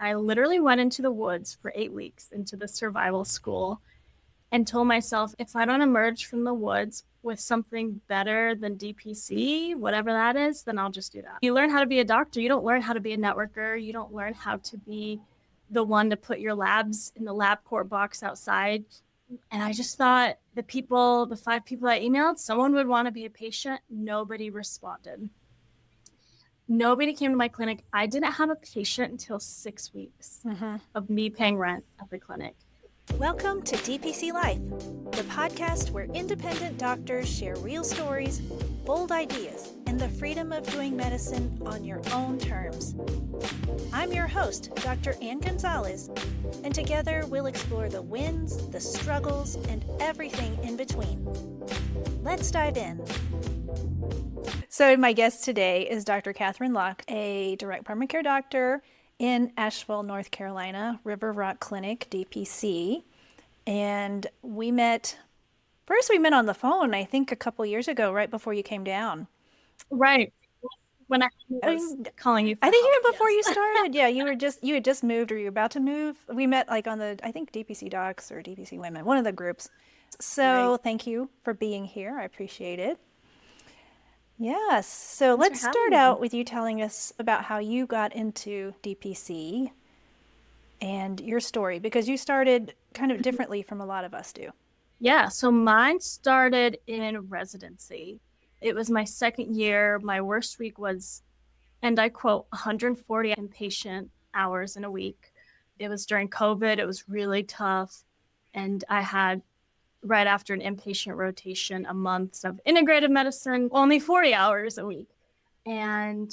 I literally went into the woods for 8 weeks into the survival school and told myself, if I don't emerge from the woods with something better than DPC, whatever that is, then I'll just do that. You learn how to be a doctor. You don't learn how to be a networker. You don't learn how to be the one to put your labs in the LabCorp box outside. And I just thought the 5 people I emailed, someone would want to be a patient. Nobody responded. Nobody came to my clinic. I didn't have a patient until 6 weeks of me paying rent at the clinic. Welcome to DPC Life, the podcast where independent doctors share real stories, bold ideas, and the freedom of doing medicine on your own terms. I'm your host, Dr. Ann Gonzalez, and together we'll explore the wins, the struggles, and everything in between. Let's dive in. So my guest today is Dr. Catherine Locke, a direct primary care doctor in Asheville, North Carolina, River Rock Clinic, DPC. And we met on the phone, I think a couple years ago, right before you came down. Right. When I was calling you. I think even before you started. Yeah, you had just moved, or you were about to move. We met like on the, I think DPC Docs or DPC Women, one of the groups. So Thank you for being here. I appreciate it. Yes. So let's start out with you telling us about how you got into DPC and your story, because you started kind of differently from a lot of us do. Yeah. So mine started in residency. It was my second year. My worst week was, and I quote, 140 inpatient hours in a week. It was during COVID. It was really tough. And I had, right after an inpatient rotation, a month of integrative medicine, only 40 hours a week. And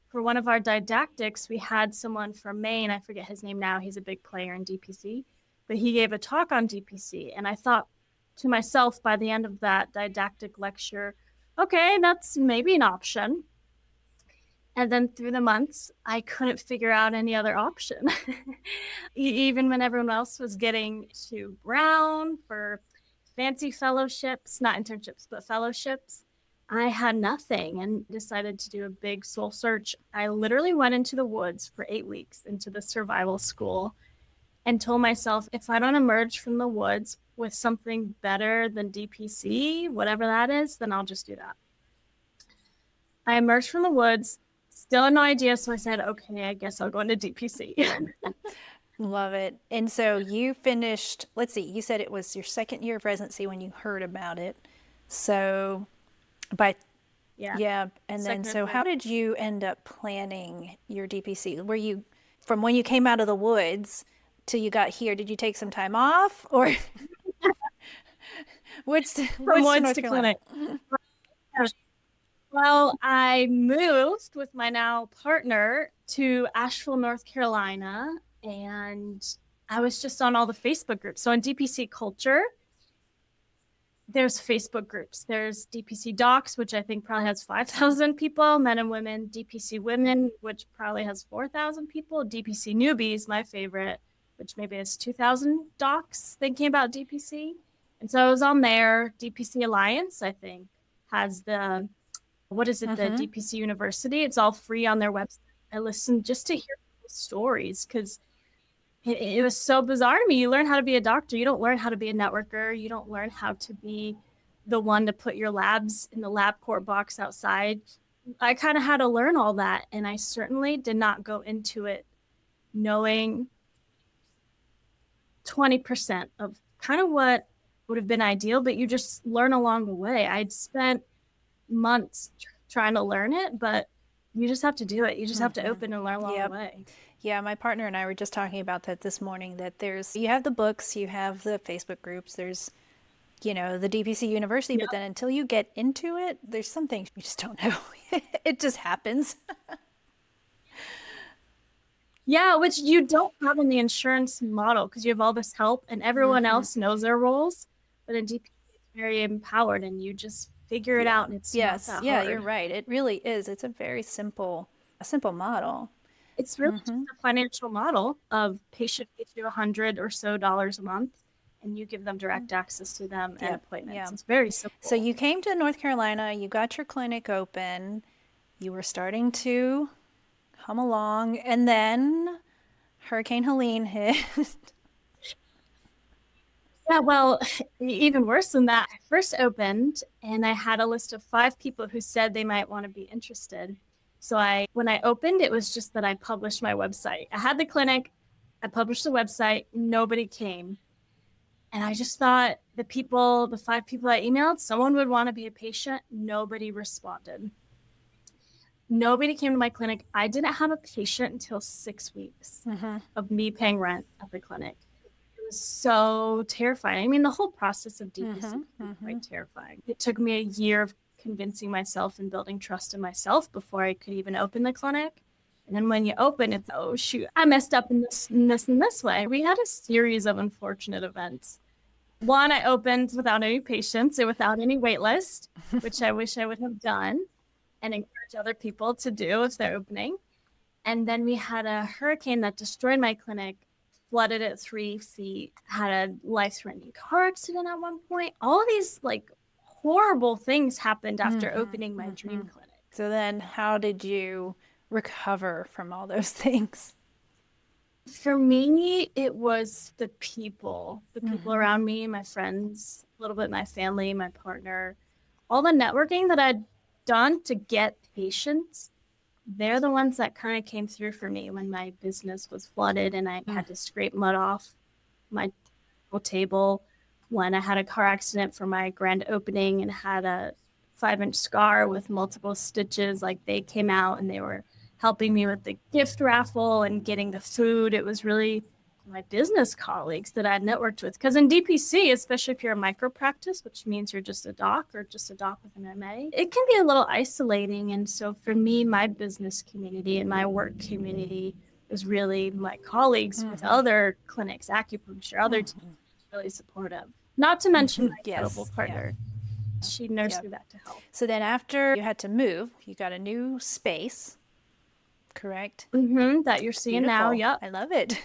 for one of our didactics, we had someone from Maine. I forget his name now. He's a big player in DPC, but he gave a talk on DPC. And I thought to myself by the end of that didactic lecture, okay, that's maybe an option. And then through the months, I couldn't figure out any other option. Even when everyone else was getting to Brown for fancy fellowships, not internships, but fellowships, I had nothing and decided to do a big soul search. I literally went into the woods for 8 weeks into the survival school and told myself, if I don't emerge from the woods with something better than DPC, whatever that is, then I'll just do that. I emerged from the woods, still had no idea. So I said, okay, I guess I'll go into DPC. Love it. And so you finished, let's see, you said it was your second year of residency when you heard about it. So and then so how did you end up planning your DPC? Were you, from when you came out of the woods till you got here, did you take some time off, or from woods to clinic? Well, I moved with my now partner to Asheville, North Carolina, and I was just on all the Facebook groups. So in DPC culture, there's Facebook groups. There's DPC Docs, which I think probably has 5,000 people, men and women. DPC Women, which probably has 4,000 people. DPC Newbies, my favorite, which maybe has 2,000 docs thinking about DPC. And so I was on there. DPC Alliance, I think, has the DPC University. It's all free on their website. I listened just to hear stories because it was so bizarre to me. You learn how to be a doctor. You don't learn how to be a networker. You don't learn how to be the one to put your labs in the LabCorp box outside. I kind of had to learn all that. And I certainly did not go into it knowing 20% of kind of what would have been ideal, but you just learn along the way. I'd spent months trying to learn it, but you just have to do it. You just have to open and learn along the way. Yeah, my partner and I were just talking about that this morning, that you have the books, you have the Facebook groups, there's, the DPC University, but then until you get into it, there's some things you just don't know. It just happens. Yeah, which you don't have in the insurance model because you have all this help and everyone else knows their roles. But in DPC, it's very empowered and you just figure it out, and it's not that hard. You're right. It really is. It's a very simple model. It's really just a financial model of patient pays you $100 or so a month, and you give them direct access to them and appointments. Yeah. It's very simple. So you came to North Carolina, you got your clinic open, you were starting to hum along, and then Hurricane Helene hit. Yeah, well, even worse than that, I first opened and I had a list of 5 people who said they might want to be interested. So when I opened, it was just that I published my website. I had the clinic, I published the website, nobody came. And I just thought the 5 people I emailed, someone would want to be a patient. Nobody responded. Nobody came to my clinic. I didn't have a patient until 6 weeks of me paying rent at the clinic. It was so terrifying. I mean, the whole process of DPC was quite terrifying. It took me a year of convincing myself and building trust in myself before I could even open the clinic. And then when you open, it's, oh, shoot, I messed up in this and this and this way. We had a series of unfortunate events. One, I opened without any patients and without any wait list, which I wish I would have done and encourage other people to do if they're opening. And then we had a hurricane that destroyed my clinic, flooded it 3 feet, had a life-threatening car accident at one point. All these like horrible things happened after opening my dream clinic. So then how did you recover from all those things? For me, it was the people around me, my friends, a little bit my family, my partner, all the networking that I'd done to get patients. They're the ones that kind of came through for me when my business was flooded and I had to scrape mud off my table, when I had a car accident for my grand opening and had a 5-inch scar with multiple stitches. Like, they came out and they were helping me with the gift raffle and getting the food. It was really my business colleagues that I had networked with. Because in DPC, especially if you're a micropractice, which means you're just a doc or just a doc with an MA, it can be a little isolating. And so for me, my business community and my work community was really my colleagues with other clinics, acupuncture, other teams, really supportive. Not to mention my incredible partner. She nursed through that to help. So then after you had to move, you got a new space, correct? That you're seeing now. Yep. I love it.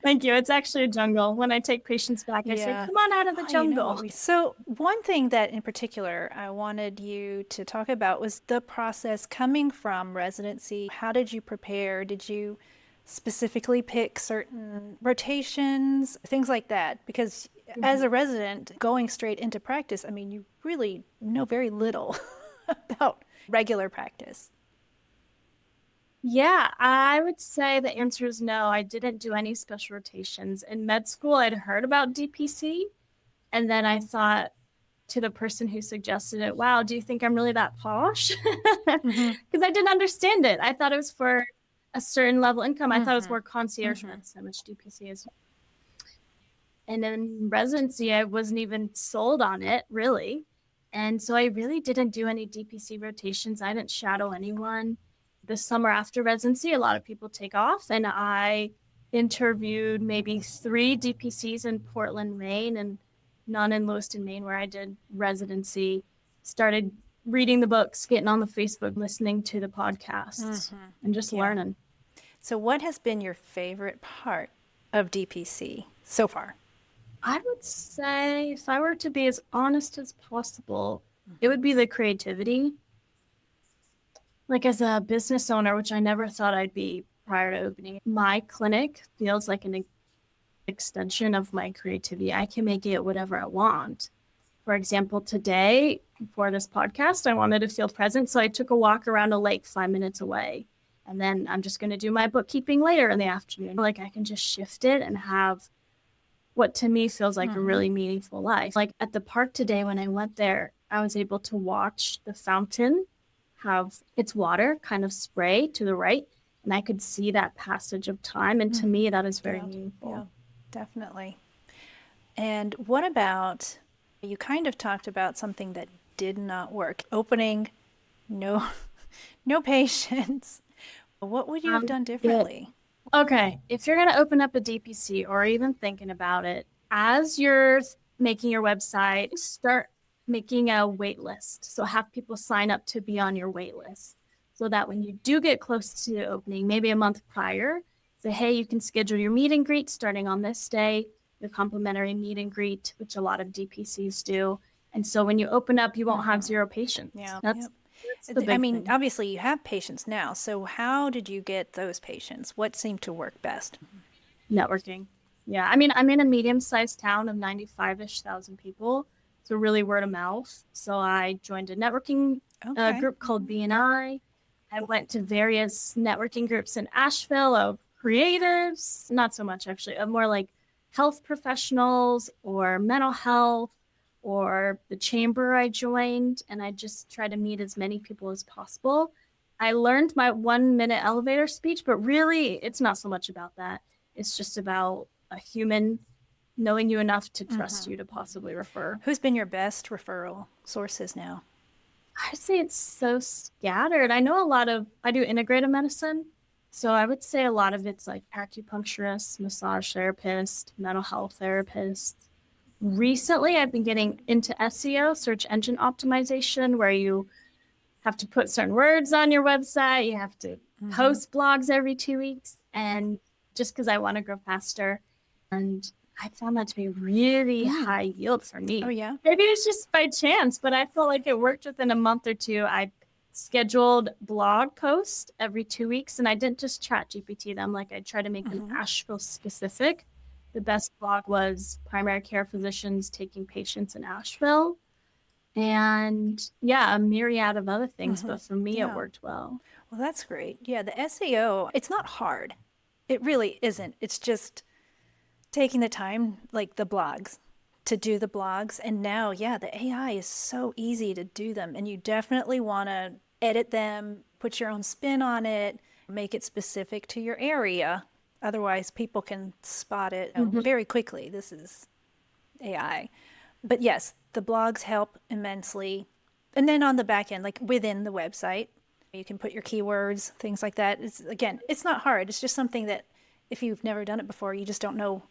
Thank you. It's actually a jungle. When I take patients back, I say, come on out of the jungle. So one thing that in particular I wanted you to talk about was the process coming from residency. How did you prepare? Did you specifically pick certain rotations, things like that? Because as a resident going straight into practice, I mean, you really know very little about regular practice. Yeah, I would say the answer is no. I didn't do any special rotations. In med school, I'd heard about DPC, and then I thought to the person who suggested it, wow, do you think I'm really that posh? Because I didn't understand it. I thought it was for a certain level income. I thought it was more concierge medicine, which DPC is. And in residency, I wasn't even sold on it, really. And so I really didn't do any DPC rotations. I didn't shadow anyone. The summer after residency, a lot of people take off, and I interviewed maybe 3 DPCs in Portland, Maine, and none in Lewiston, Maine, where I did residency. Started reading the books, getting on the Facebook, listening to the podcasts, and just learning. So what has been your favorite part of DPC so far? I would say, if I were to be as honest as possible, it would be the creativity. Like, as a business owner, which I never thought I'd be prior to opening, my clinic feels like an extension of my creativity. I can make it whatever I want. For example, today, for this podcast, I wanted to feel present, so I took a walk around a lake 5 minutes away. And then I'm just going to do my bookkeeping later in the afternoon. Like, I can just shift it and have what to me feels like a really meaningful life. Like, at the park today, when I went there, I was able to watch the fountain have its water kind of spray to the right, and I could see that passage of time. And to me, that is very meaningful. Yeah, definitely. And what about, you kind of talked about something that did not work. Opening, no patients. What would you have done differently? Okay, if you're going to open up a DPC or even thinking about it, as you're making your website, start making a wait list. So have people sign up to be on your wait list, so that when you do get close to the opening, maybe a month prior, say, hey, you can schedule your meet and greet starting on this day, your complimentary meet and greet, which a lot of DPCs do. And so when you open up, you won't have 0 patients. Yeah. That's the I big mean, thing. obviously you have patients now. So how did you get those patients? What seemed to work best? Networking. Yeah. I mean, I'm in a medium-sized town of 95-ish thousand people. So really word of mouth. So I joined a networking Okay. group called BNI. I went to various networking groups in Asheville of creatives, not so much actually, of more like health professionals or mental health or the chamber I joined. And I just try to meet as many people as possible. I learned my 1 minute elevator speech, but really it's not so much about that. It's just about a human knowing you enough to trust you to possibly refer. Who's been your best referral sources now? I'd say it's so scattered. I know I do integrative medicine. So I would say a lot of it's like acupuncturists, massage therapist, mental health therapists. Recently, I've been getting into SEO, search engine optimization, where you have to put certain words on your website. You have to post blogs every 2 weeks. And just because I want to grow faster. And I found that to be really high yield for me. Oh, yeah. Maybe it's just by chance, but I felt like it worked within a month or two. I scheduled blog posts every 2 weeks, and I didn't just chat GPT them. Like I tried to make them Asheville specific. The best blog was primary care physicians taking patients in Asheville. And yeah, a myriad of other things, but for me, it worked well. Well, that's great. Yeah, the SEO, it's not hard. It really isn't. It's just taking the time, like the blogs, to do the blogs. And now, yeah, the AI is so easy to do them. And you definitely want to edit them, put your own spin on it, make it specific to your area. Otherwise, people can spot it very quickly. This is AI. But yes, the blogs help immensely. And then on the back end, like within the website, you can put your keywords, things like that. Again, it's not hard. It's just something that if you've never done it before, you just don't know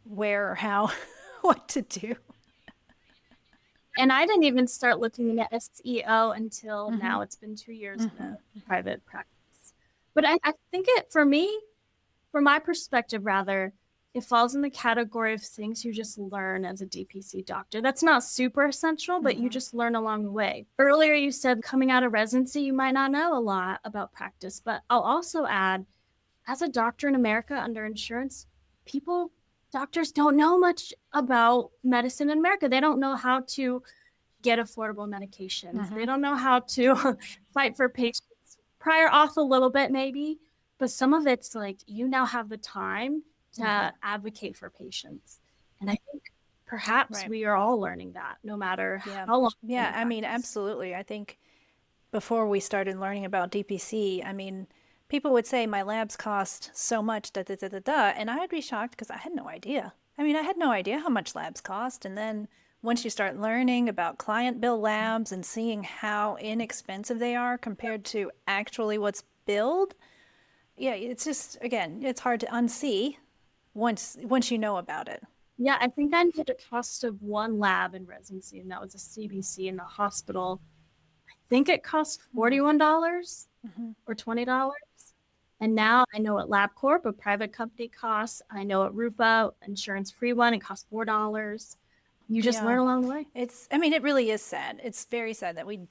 where or how, what to do. And I didn't even start looking at SEO until now. It's been 2 years in a private practice. But I think for me, from my perspective, rather, it falls in the category of things you just learn as a DPC doctor. That's not super essential, but you just learn along the way. Earlier, you said coming out of residency, you might not know a lot about practice, but I'll also add, as a doctor in America under insurance, doctors don't know much about medicine in America. They don't know how to get affordable medications. They don't know how to fight for patients. Prior auth a little bit, maybe, but some of it's like you now have the time to advocate for patients. And I think perhaps we are all learning that no matter how long. Yeah, I mean, absolutely. I think before we started learning about DPC, I mean, people would say my labs cost so much, da da da da da, and I'd be shocked because I had no idea. I mean, I had no idea how much labs cost. And then once you start learning about client bill labs and seeing how inexpensive they are compared to actually what's billed, yeah, it's just, again, it's hard to unsee once you know about it. Yeah, I think I knew the cost of one lab in residency, and that was a CBC in the hospital. I think it cost $41 or $20. And now I know what LabCorp, a private company, costs. I know what Rupa, insurance-free one, it costs $4. You just learn along the way. I mean, it really is sad. It's very sad that we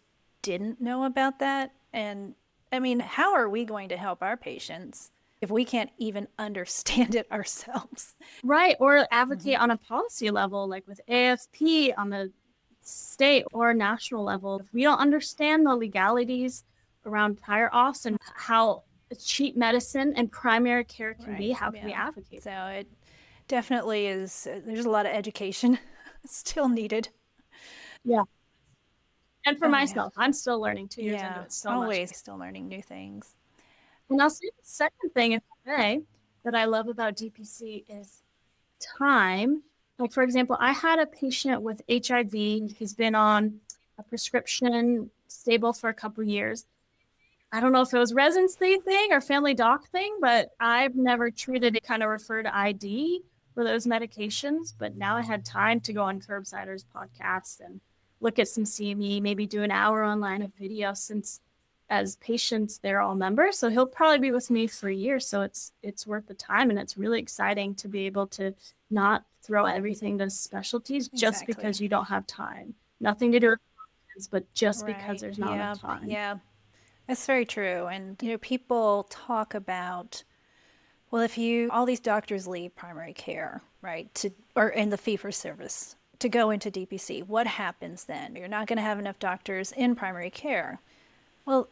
didn't know about that. And I mean, how are we going to help our patients if we can't even understand it ourselves? Right. Or advocate on a policy level, like with AFP on the state or national level. If we don't understand the legalities around prior auths and how cheap medicine and primary care can be, how can we advocate? So it definitely is. There's a lot of education still needed. Yeah. And for myself, I'm still learning 2 years into it so always much. still learning new things. And I'll say the second thing, if I may, that I love about DPC is time. Like, for example, I had a patient with HIV. He's been on a prescription stable for a couple of years. I don't know if it was residency thing or family doc thing, but I've never treated it, kind of refer to ID for those medications. But now I had time to go on Curbsider's podcast and look at some CME, maybe do an hour online of video, since as patients, they're all members. So he'll probably be with me for a year. So it's worth the time. And it's really exciting to be able to not throw everything to specialties just because you don't have time. Nothing to do with is, but just because Right. there's not Yeah. enough time. Yeah. That's very true. And, people talk about, well, if all these doctors leave primary care, right, or in the fee for service to go into DPC, what happens then? You're not going to have enough doctors in primary care. Well,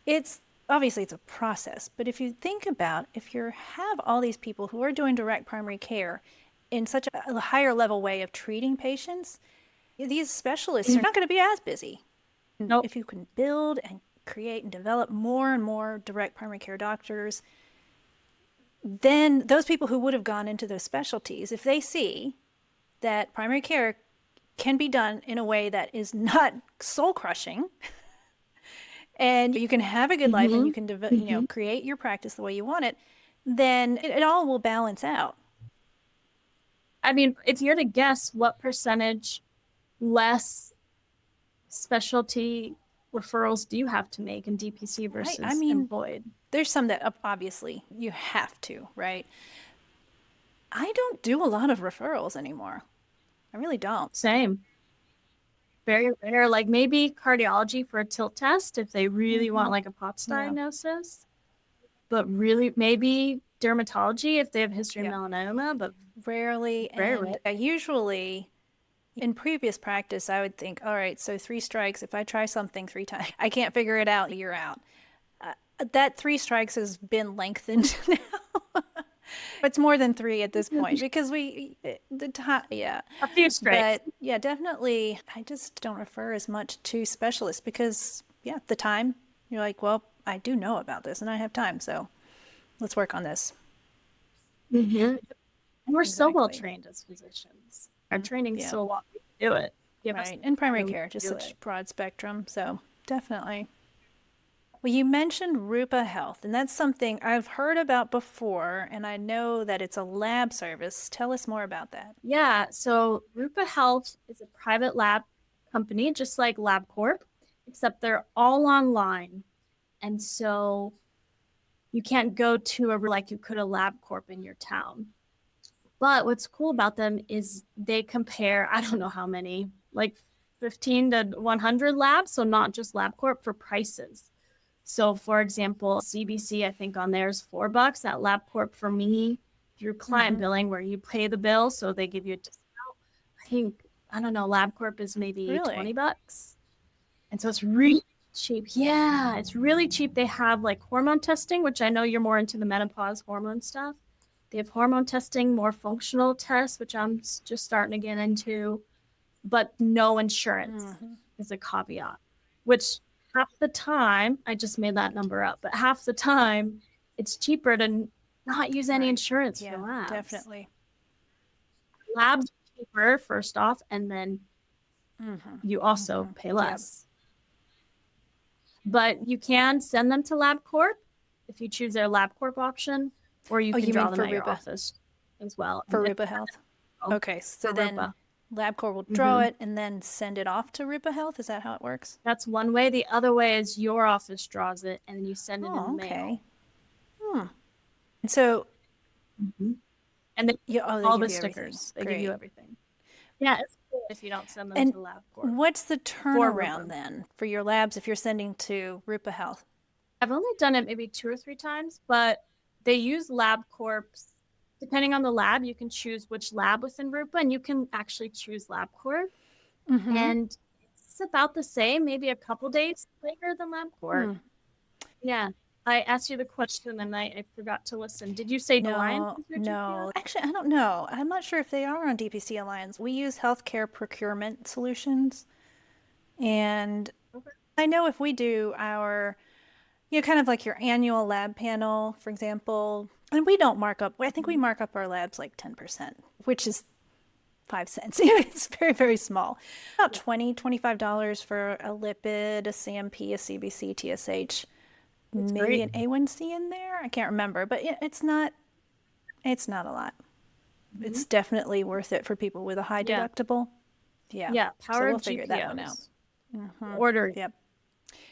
it's obviously it's a process, but if you think about if you have all these people who are doing direct primary care in such a higher level way of treating patients, these specialists are not going to be as busy. Nope. If you can build and create and develop more and more direct primary care doctors, then those people who would have gone into those specialties, if they see that primary care can be done in a way that is not soul crushing, and you can have a good life and you can create your practice the way you want it, then it all will balance out. I mean, if you're to guess, what percentage less specialty referrals do you have to make in DPC versus I mean, employed? there's some that obviously you have to, right? I don't do a lot of referrals anymore. I really don't. Same. Very rare. Like maybe cardiology for a tilt test if they really want like a POTS diagnosis. But really, maybe dermatology if they have history of melanoma, but rarely. very And usually in previous practice, I would think, all right, so 3 strikes. If I try something 3 times, I can't figure it out, you're out. That 3 strikes has been lengthened now. It's more than 3 at this point because the time, a few strikes. But yeah, definitely, I just don't refer as much to specialists because the time, you're like, well, I do know about this and I have time, so let's work on this. And we're so well trained as physicians. Our training's so long, we do it. Right. In primary care, just such broad spectrum. So definitely. Well, you mentioned Rupa Health, and that's something I've heard about before, and I know that it's a lab service. Tell us more about that. Yeah, so Rupa Health is a private lab company, just like LabCorp, except they're all online. And so you can't go to like you could a LabCorp in your town. But what's cool about them is they compare, I don't know how many, like 15 to 100 labs, so not just LabCorp, for prices. So for example, CBC, I think on there is $4 at LabCorp for me through client billing, where you pay the bill, so they give you a discount. I think, I don't know, LabCorp is maybe $20. And so it's really cheap. Yeah, it's really cheap. They have like hormone testing, which I know you're more into the menopause hormone stuff. They have hormone testing, more functional tests, which I'm just starting to get into, but no insurance is a caveat, which half the time, I just made that number up, but half the time it's cheaper to not use any insurance for labs. Definitely. Labs are cheaper, first off, and then you also pay less. But you can send them to LabCorp if you choose their LabCorp option, or you can draw them at your office as well. For Rupa Health? Okay, so then LabCorp will draw it and then send it off to Rupa Health? Is that how it works? That's one way. The other way is your office draws it and you send it in the mail. And so... And they all the stickers. They give you everything. Yeah, it's cool if you don't send them to LabCorp. What's the turnaround then for your labs if you're sending to Rupa Health? I've only done it maybe 2 or 3 times, but they use LabCorp's. Depending on the lab, you can choose which lab within Rupa, and you can actually choose LabCorp. And it's about the same, maybe a couple days later than LabCorp. Yeah. I asked you the question and I forgot to listen. Did you say Alliance? No. Actually, I don't know. I'm not sure if they are on DPC Alliance. We use healthcare procurement solutions. And I know if we do our, kind of like your annual lab panel, for example, and we don't mark up. I think we mark up our labs like 10%, which is 5 cents. It's very, very small. About $20, $25 for a lipid, a CMP, a CBC, TSH. Maybe an A1C in there. I can't remember, but it's not a lot. It's definitely worth it for people with a high deductible. Yeah. So we'll figure that one out. Order. Yep.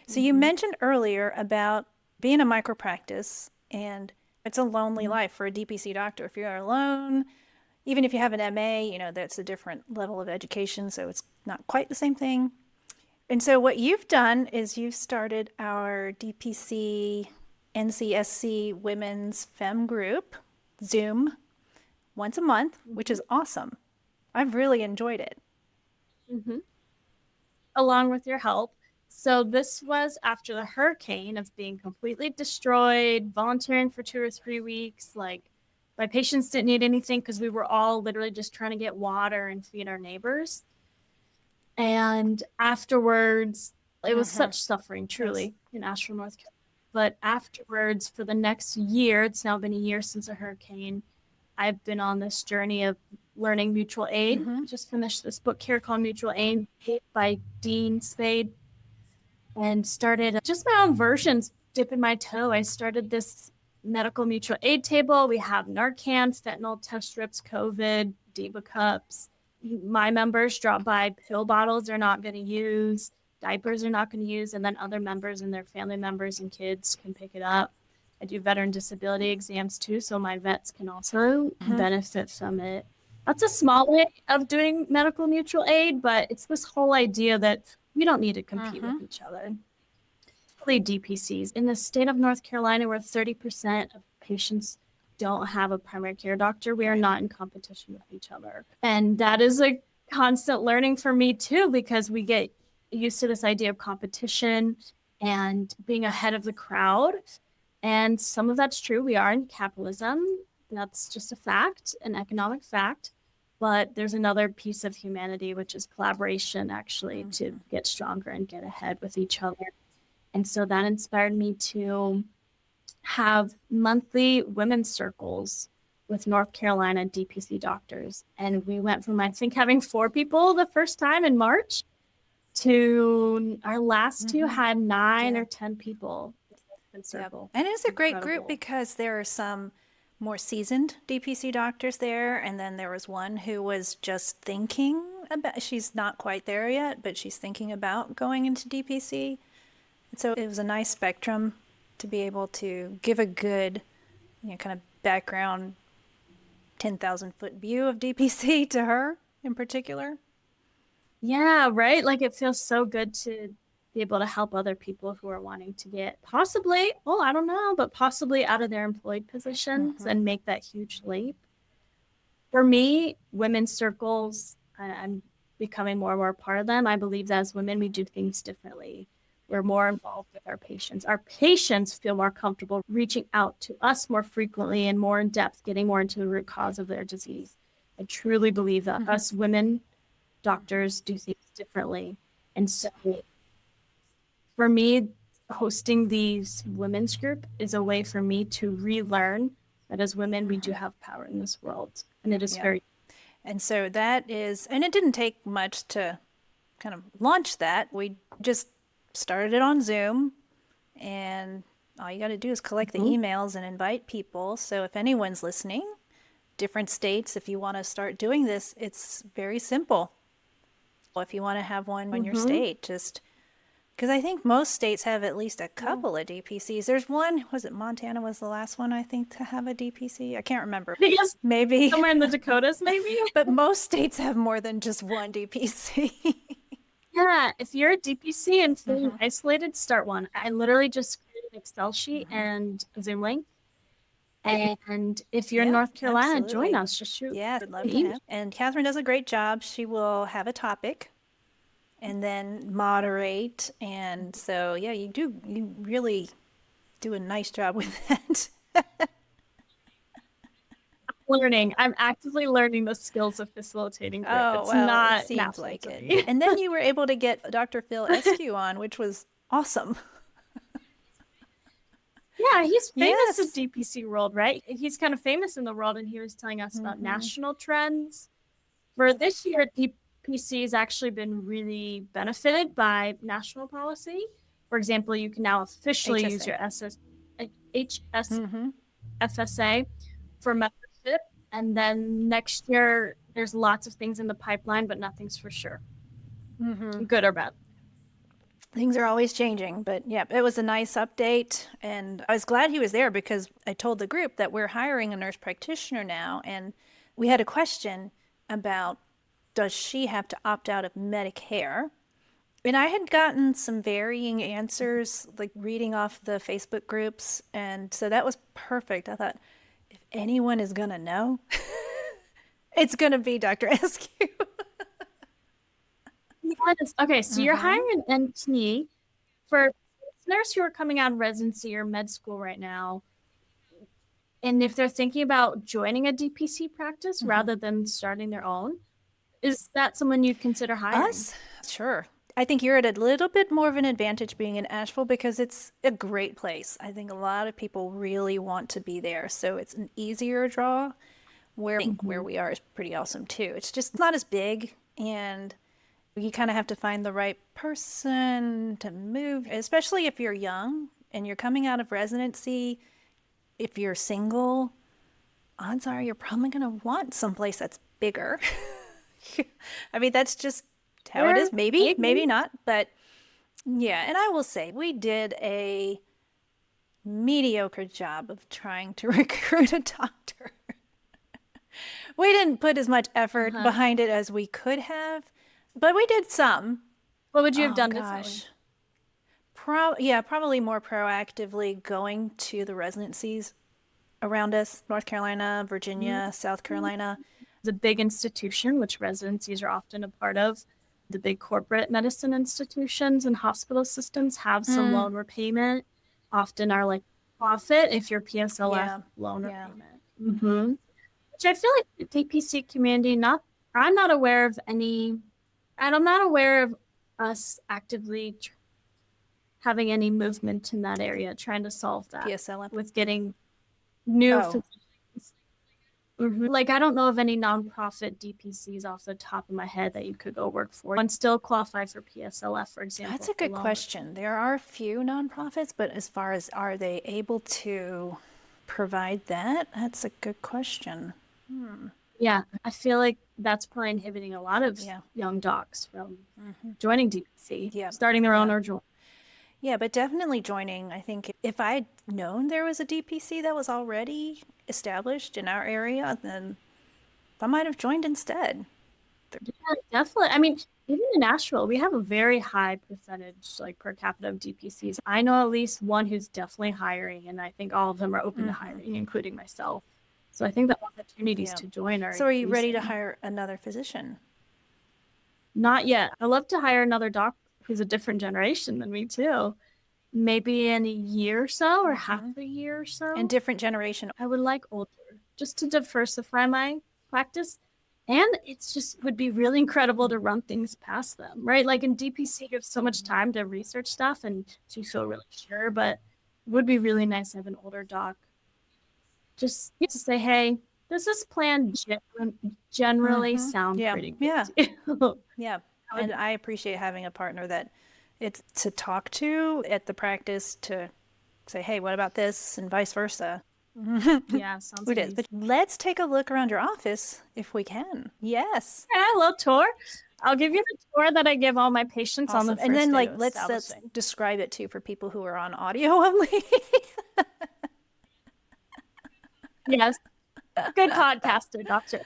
So you mentioned earlier about being a micropractice, and it's a lonely life for a DPC doctor. If you're alone, even if you have an MA, that's a different level of education, so it's not quite the same thing. And so what you've done is you've started our DPC NCSC Women's Femme group, Zoom, once a month, which Mhm. is awesome. I've really enjoyed it. Mhm. Along with your help. So this was after the hurricane of being completely destroyed, volunteering for 2 or 3 weeks. Like my patients didn't need anything because we were all literally just trying to get water and feed our neighbors. And afterwards, it was Mm-hmm. such suffering, Yes. truly, in Asheville, North Carolina. But afterwards, for the next year, it's now been a year since a hurricane, I've been on this journey of learning mutual aid. Mm-hmm. I just finished this book here called Mutual Aid by Dean Spade and started just my own versions, dipping my toe. I started this medical mutual aid table. We have Narcan, fentanyl, test strips, COVID, Diva cups. My members drop by pill bottles they're not going to use, diapers they're not going to use, and then other members and their family members and kids can pick it up. I do veteran disability exams too, so my vets can also Mm-hmm. benefit from it. That's a small way of doing medical mutual aid, but it's this whole idea that we don't need to compete Mm-hmm. with each other. Particularly DPCs. In the state of North Carolina, where 30% of patients don't have a primary care doctor, we are Right. not in competition with each other. And that is a constant learning for me too, because we get used to this idea of competition and being ahead of the crowd. And some of that's true. We are in capitalism. That's just a fact, an economic fact. But there's another piece of humanity, which is collaboration, actually, to Mm-hmm. get stronger and get ahead with each other. And so that inspired me to have monthly women's circles with North Carolina DPC doctors. And we went from, I think, having 4 people the first time in March to our last two Mm-hmm. had 9 Yeah. or 10 people in Yep. circle. And it's a great group Incredible. because there are some more seasoned DPC doctors there. And then there was one who was just thinking about, she's not quite there yet, but she's thinking about going into DPC. And so it was a nice spectrum to be able to give a good, kind of background 10,000-foot view of DPC to her in particular. Yeah, right. Like it feels so good to be able to help other people who are wanting to get possibly, well, I don't know, but possibly out of their employed positions Mm-hmm. and make that huge leap. For me, women's circles, I'm becoming more and more a part of them. I believe that as women, we do things differently. We're more involved with our patients. Our patients feel more comfortable reaching out to us more frequently and more in depth, getting more into the root cause of their disease. I truly believe that Mm-hmm. us women doctors do things differently. And so for me, hosting these women's group is a way for me to relearn that as women, we do Mm-hmm. have power in this world. And it is Yep. very And so that is, and it didn't take much to kind of launch that. We just started it on Zoom, and all you got to do is collect the mhm, emails and invite people. So if anyone's listening, different states, if you want to start doing this, it's very simple. If you want to have one in your mhm. state, just because I think most states have at least a Yeah. couple of DPCs. There's one, was it Montana was the last one, I think, to have a DPC? I can't remember. I think it's Maybe. somewhere in the Dakotas, maybe. But most states have more than just one DPC. Yeah, if you're a DPC and feeling Mm-hmm. isolated, start one. I literally just created an Excel sheet Mm-hmm. and a Zoom link. And if you're in Yeah, North Carolina, join absolutely. us. Just shoot Yeah, I'd love an to email. have. And Catherine does a great job. She will have a topic and then moderate. And so, yeah, you really do a nice job with that. I'm actively learning the skills of facilitating group. Oh, It's well, it not seems natural like to it. me. And then you were able to get Dr. Phil Eskew on, which was awesome. Yeah, he's famous in Yes. DPC world, right? He's kind of famous in the world, and he was telling us about Mm-hmm. national trends. For this year, DPC has actually been really benefited by national policy. For example, you can now officially use HSA. your HSFSA Mm-hmm. for membership. And then next year, there's lots of things in the pipeline, but nothing's for sure, Mm-hmm. good or bad. Things are always changing, but yeah, it was a nice update. And I was glad he was there because I told the group that we're hiring a nurse practitioner now. And we had a question about, does she have to opt out of Medicare And I had gotten some varying answers, like reading off the Facebook groups. And so that was perfect. I thought, if anyone is going to know, it's going to be Dr. Eskew. Yes. Okay, so you're hiring an NT for listeners who are coming out of residency or med school right now. And if they're thinking about joining a DPC practice rather than starting their own, is that someone you'd consider hiring? Us? Sure. I think you're at a little bit more of an advantage being in Asheville because it's a great place. I think a lot of people really want to be there. So it's an easier draw. Where we are is pretty awesome too. It's just not as big, and you kind of have to find the right person to move, especially if you're young and you're coming out of residency. If you're single, odds are you're probably going to want someplace that's bigger. I mean, that's just how it is. Maybe not. But yeah, and I will say we did a mediocre job of trying to recruit a doctor. We didn't put as much effort behind it as we could have, but we did some. What would you have done differently? Probably more proactively going to the residencies around us, North Carolina, Virginia, South Carolina. The big institution, which residencies are often a part of, the big corporate medicine institutions and hospital systems have some loan repayment, often are like profit if you're PSLF loan repayment. Which I feel like the DPC community, I'm not aware of any, and I'm not aware of us actively having any movement in that area, trying to solve that PSLF with getting new physicians. Like, I don't know of any nonprofit DPCs off the top of my head that you could go work for and still qualify for PSLF, for example. That's a good question. There are a few nonprofits, but as far as are they able to provide that? That's a good question. Yeah, I feel like that's probably inhibiting a lot of young docs from joining DPC, starting their own or joining. Yeah, but definitely joining. I think if I'd known there was a DPC that was already established in our area, then I might have joined instead. Yeah, definitely. I mean, even in Asheville, we have a very high percentage, like per capita, of DPCs. I know at least one who's definitely hiring, and I think all of them are open to hiring, including myself. So I think the opportunities to join are. So are you ready to hire another physician? Not yet. I'd love to hire another doc who's a different generation than me too. Maybe in a year or so, or half a year or so. And different generation. I would like older, just to diversify my practice. And it's just would be really incredible to run things past them, right? Like in DPC, you have so much time to research stuff and to feel really sure, but it would be really nice to have an older doc. Just to say, hey, does this plan generally sound pretty good? Yeah. And I appreciate having a partner that it's to talk to at the practice to say, hey, what about this? And vice versa. Yeah, sounds good. But let's take a look around your office if we can. Yes. Yeah, a little tour. I'll give you the tour that I give all my patients on the first and then day let's describe it too for people who are on audio only. Yes. Good podcaster, doctor.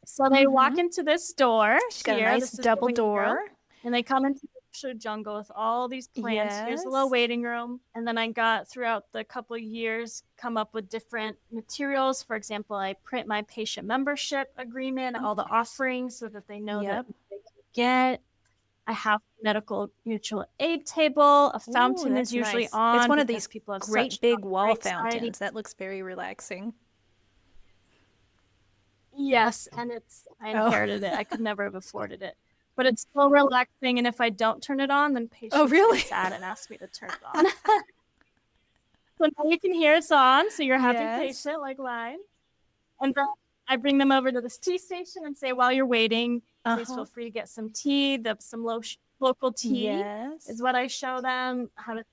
So they walk into this door. She's got a nice double door. And they come into the jungle with all these plants. Here's a little waiting room. And then I got, throughout the couple of years, come up with different materials. For example, I print my patient membership agreement, all the offerings so that they know that they can get. I have medical mutual aid table. A fountain is usually on. It's one of these great big wall fountains. That looks very relaxing. Yes, and I inherited it. I could never have afforded it. But it's so relaxing, and if I don't turn it on, then patients get sad and ask me to turn it on. So now you can hear it's on, so you're a happy patient like mine. And then I bring them over to this tea station and say, while you're waiting, please feel free to get some tea. Some local tea is what I show them how to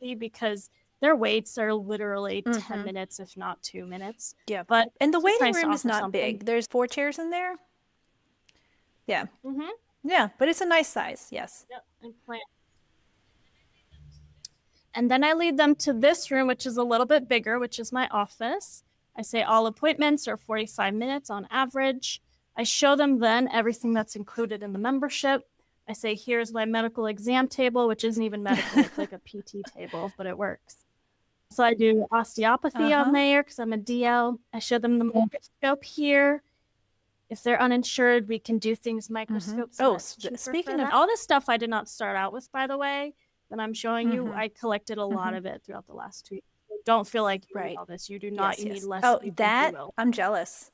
see, because their waits are literally 10 minutes, if not 2 minutes. Yeah. But and the waiting room is not big. There's 4 chairs in there. Yeah. Yeah, but it's a nice size. Yes. Yep. And then I lead them to this room, which is a little bit bigger, which is my office. I say all appointments are 45 minutes on average. I show them then everything that's included in the membership. I say, here's my medical exam table, which isn't even medical. It's like a PT table, but it works. So I do osteopathy on there because I'm a DL. I show them the microscope here. If they're uninsured, we can do things microscope. So speaking of all this stuff, I did not start out with, by the way, that I'm showing you. I collected a lot of it throughout the last 2 years. Don't feel like you need all this. You do not. You need less. Oh, that I'm jealous.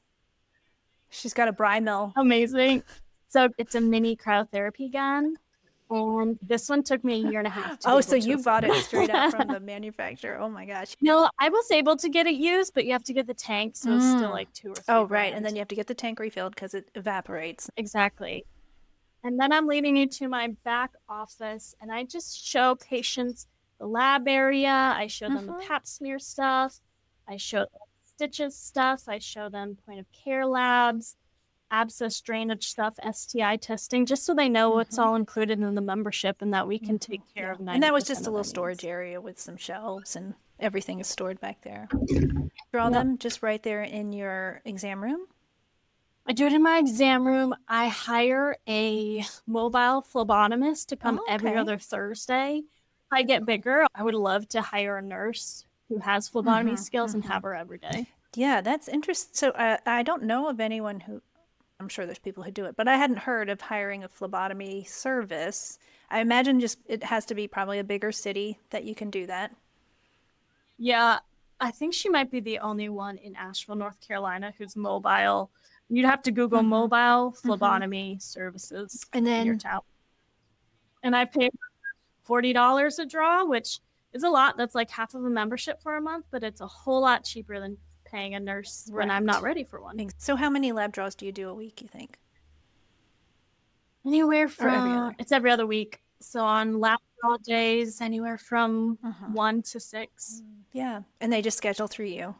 She's got a bri mill. Amazing. So it's a mini cryotherapy gun. And this one took me a year and a half to so you bought it straight up from the manufacturer. Oh my gosh. No, I was able to get it used, but you have to get the tank, so it's still like 2 or 3 Oh, right. grand. And then you have to get the tank refilled because it evaporates. Exactly. And then I'm leading you to my back office, and I just show patients the lab area. I show them the pap smear stuff. I show them stitches stuff. I show them point of care labs, abscess drainage stuff, STI testing, just so they know what's all included in the membership and that we can take care of 90% And that was just a little storage area with some shelves and everything is stored back there. Draw them just right there in your exam room? I do it in my exam room. I hire a mobile phlebotomist to come every other Thursday. If I get bigger, I would love to hire a nurse who has phlebotomy skills and have her every day. Yeah, that's interesting. So I don't know of anyone who, I'm sure there's people who do it, but I hadn't heard of hiring a phlebotomy service. I imagine just it has to be probably a bigger city that you can do that. Yeah, I think she might be the only one in Asheville, North Carolina, who's mobile. You'd have to Google mobile phlebotomy services in your town. And I pay $40 a draw, which is a lot. That's like half of a membership for a month, but it's a whole lot cheaper than paying a nurse when I'm not ready for one. So how many lab draws do you do a week, you think? Anywhere from, it's every other week. So on lab draw days, anywhere from 1 to 6. Yeah. And they just schedule through you.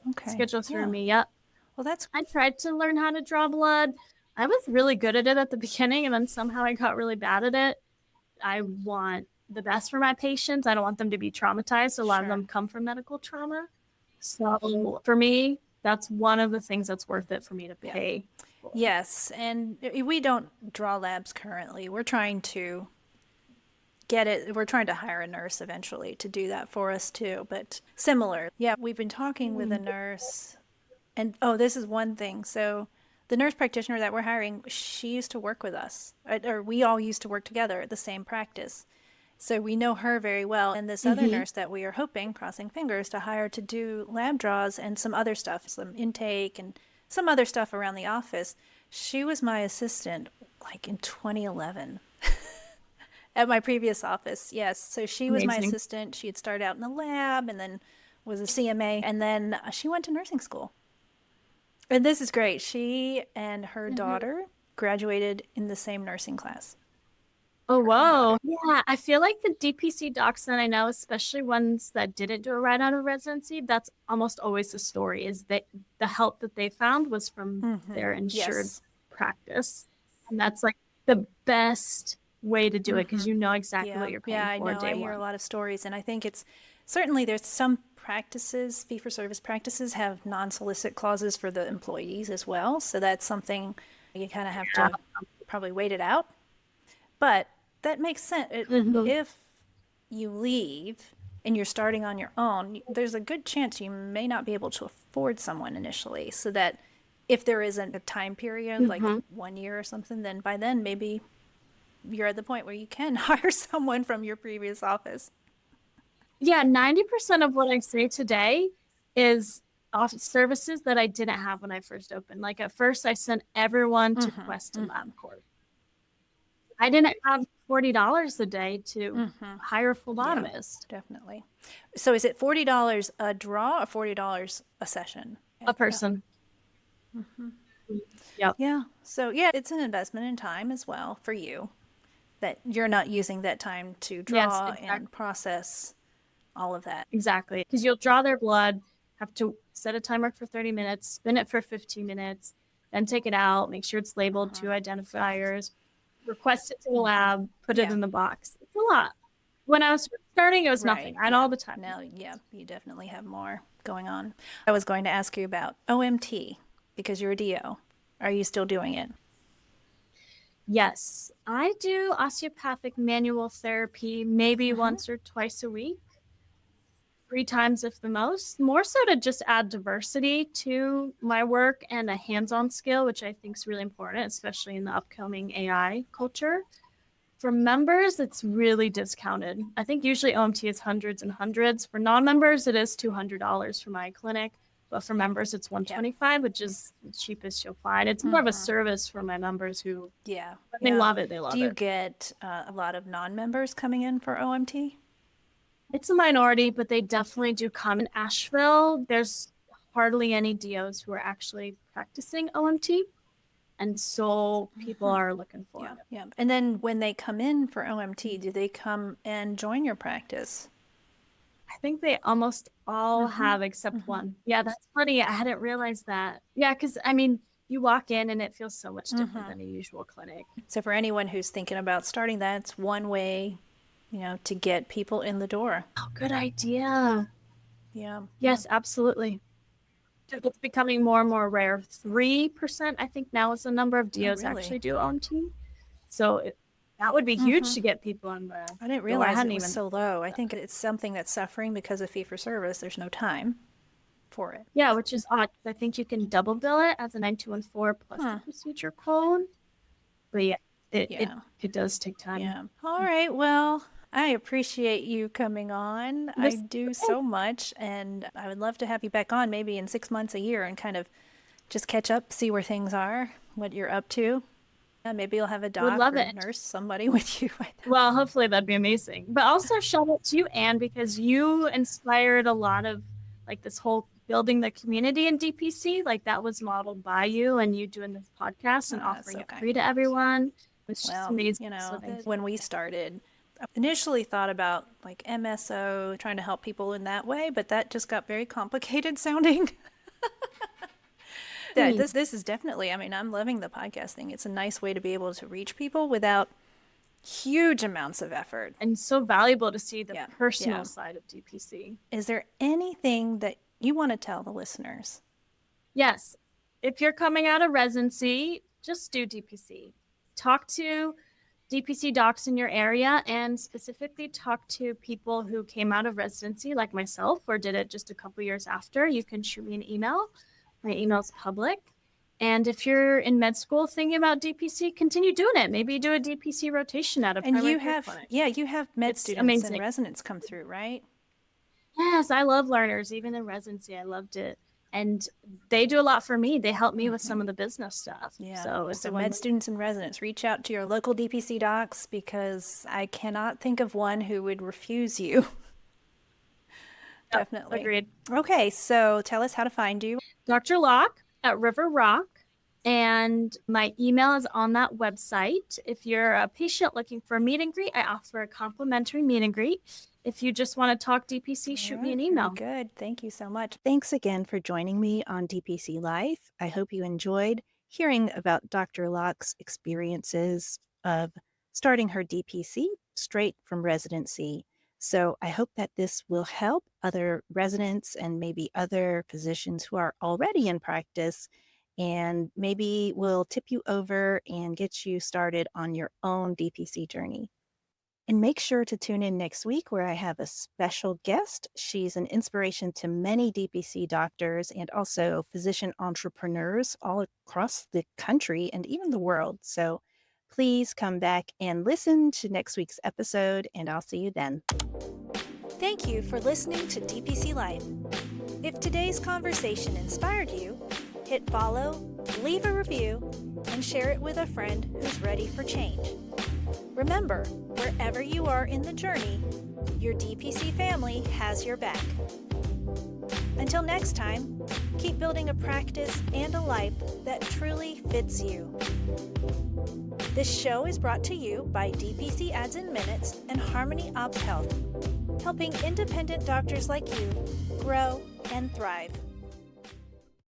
Okay. Schedule through me, yep. Well, I tried to learn how to draw blood. I was really good at it at the beginning, and then somehow I got really bad at it. I want the best for my patients. I don't want them to be traumatized. A lot of them come from medical trauma. So for me, that's one of the things that's worth it for me to pay. Yes. And we don't draw labs currently. We're trying to get it. We're trying to hire a nurse eventually to do that for us too, but similar. Yeah. We've been talking with a nurse and this is one thing. So the nurse practitioner that we're hiring, she used to work with us, or we all used to work together at the same practice. So we know her very well. And this other nurse that we are hoping, crossing fingers, to hire to do lab draws and some other stuff, some intake and some other stuff around the office. She was my assistant like in 2011 at my previous office. Yes. So she was my assistant. She had started out in the lab and then was a CMA. And then she went to nursing school. And this is great. She and her daughter graduated in the same nursing class. Oh, whoa. Yeah, I feel like the DPC docs that I know, especially ones that didn't do it right out of residency, that's almost always the story, is that the help that they found was from their insured practice. And that's like the best way to do it because you know exactly what you're paying for. I know. I hear a lot of stories. And I think it's certainly there's some practices, fee-for-service practices have non-solicit clauses for the employees as well. So that's something you kind of have to probably wait it out. But that makes sense. If you leave and you're starting on your own, there's a good chance you may not be able to afford someone initially. So that if there isn't a time period, like 1 year or something, then by then maybe you're at the point where you can hire someone from your previous office. Yeah, 90% of what I say today is office services that I didn't have when I first opened. Like at first, I sent everyone to Quest and LabCorp. I didn't have $40 a day to hire a phlebotomist. Yeah, definitely. So is it $40 a draw or $40 a session? A person. Yep. Yeah. So yeah, it's an investment in time as well for you that you're not using that time to draw and process all of that. Exactly. Because you'll draw their blood, have to set a timer for 30 minutes, spin it for 15 minutes, then take it out, make sure it's labeled 2 identifiers, request it to the lab, put it in the box. It's a lot. When I was starting, it was nothing. I had all the time. Now, you definitely have more going on. I was going to ask you about OMT because you're a DO. Are you still doing it? Yes, I do osteopathic manual therapy maybe once or twice a week, 3 times if the most, more so to just add diversity to my work and a hands-on skill, which I think is really important, especially in the upcoming AI culture. For members, it's really discounted. I think usually OMT is hundreds and hundreds. For non-members, it is $200 for my clinic, but for members, it's $125, which is the cheapest you'll find. It's more of a service for my members who, they love it. They love Do you it. get a lot of non-members coming in for OMT? It's a minority, but they definitely do come. In Asheville, there's hardly any DOs who are actually practicing OMT. And so people are looking for it. Yeah. And then when they come in for OMT, do they come and join your practice? I think they almost all have except one. Yeah, that's funny. I hadn't realized that. Yeah, because I mean, you walk in and it feels so much different than a usual clinic. So for anyone who's thinking about starting that, it's one way, to get people in the door. Oh, good idea. Yeah. Yes, absolutely. It's becoming more and more rare. 3%, I think, now is the number of DOs actually do OMT. So that would be huge to get people on the. I didn't realize it was so low. I think it's something that's suffering because of fee-for-service. There's no time for it. Yeah, which is odd. I think you can double bill it as a 9214 plus the procedure code. But yeah, it does take time. Yeah. All right. Well, I appreciate you coming on. I do so much, and I would love to have you back on maybe in 6 months, a year, and kind of just catch up, see where things are, what you're up to. Maybe you'll have a doc or nurse, somebody with you. Well, hopefully that'd be amazing. But also shout out to you, Anne, because you inspired a lot of this whole building the community in DPC. That was modeled by you and you doing this podcast and offering it free to everyone. It's just amazing. When we started, I initially thought about MSO, trying to help people in that way, but that just got very complicated sounding. This is definitely, I'm loving the podcast thing. It's a nice way to be able to reach people without huge amounts of effort. And so valuable to see the personal side of DPC. Is there anything that you want to tell the listeners? Yes. If you're coming out of residency, just do DPC. Talk to DPC docs in your area and specifically talk to people who came out of residency like myself or did it just a couple years after. You can shoot me an email. My email is public. And if you're in med school thinking about DPC, continue doing it. Maybe do a DPC rotation at a primary care clinic. You have med students and residents come through, right? Yes, I love learners. Even in residency, I loved it. And they do a lot for me. They help me with some of the business stuff. Yeah. So med students and residents, reach out to your local DPC docs because I cannot think of one who would refuse you. Definitely. Agreed. Okay, so tell us how to find you. Dr. Locke at River Rock. And my email is on that website. If you're a patient looking for a meet and greet, I offer a complimentary meet and greet. If you just want to talk DPC, shoot me an email. Good. Thank you so much. Thanks again for joining me on DPC Life. I hope you enjoyed hearing about Dr. Locke's experiences of starting her DPC straight from residency. So I hope that this will help other residents and maybe other physicians who are already in practice and maybe will tip you over and get you started on your own DPC journey. And make sure to tune in next week where I have a special guest. She's an inspiration to many DPC doctors and also physician entrepreneurs all across the country and even the world. So please come back and listen to next week's episode, and I'll see you then. Thank you for listening to DPC Life. If today's conversation inspired you, hit follow, leave a review, and share it with a friend who's ready for change. Remember, wherever you are in the journey, your DPC family has your back. Until next time, keep building a practice and a life that truly fits you. This show is brought to you by DPC Ads in Minutes and Harmony Ops Health, helping independent doctors like you grow and thrive.